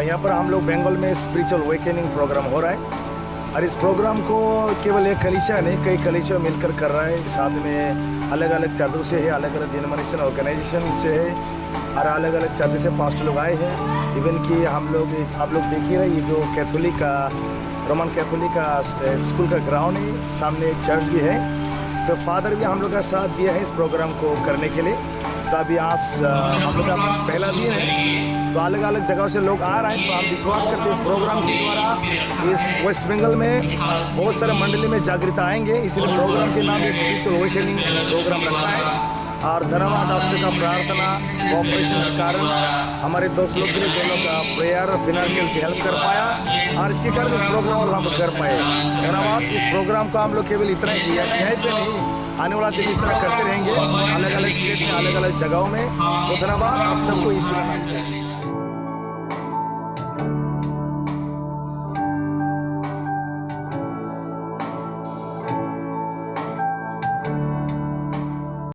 यहाँ पर हम लोग बंगाल में स्पिरिचुअल अवेकनिंग प्रोग्राम हो रहा है और इस प्रोग्राम को केवल एक कलीसिया नहीं कई कलीसिया मिलकर कर रहा है। साथ में अलग अलग चर्चों से है, अलग अलग डिनोमिनेशन ऑर्गेनाइजेशन से है और अलग अलग चर्च से पास्टर लोग आए हैं। इवन कि हम लोग आप लोग देखिए रहे, ये जो कैथोलिक का रोमन कैथोलिक का स्कूल का ग्राउंड है, सामने एक चर्च भी है। तो फादर भी हम लोग का साथ दिया है इस प्रोग्राम को करने के लिए। तो अभी आज हम लोग का पहला दिन है, तो अलग अलग जगहों से लोग आ रहे हैं। तो हम विश्वास करते हैं इस प्रोग्राम के द्वारा इस वेस्ट बंगाल में बहुत सारे मंडली में जागृता आएंगे। इसलिए प्रोग्राम के नाम स्पिरिचुअल अवेकनिंग प्रोग्राम रखा है। और धन्यवाद आप सबका प्रार्थना कोऑपरेशन के कारण हमारे दोस्त लोग के लिए दोनों का प्रेयर फिनेंशियल से हेल्प कर पाया और इसके कारण इस प्रोग्राम को हम कर पाए। धन्यवाद। इस प्रोग्राम को हम लोग केवल इतना ही किया, यहीं पे नहीं, आने वाला दिन इस तरह करते रहेंगे अलग अलग स्टेट में, अलग अलग जगहों में। तो धन्यवाद आप सबको ईश्वर।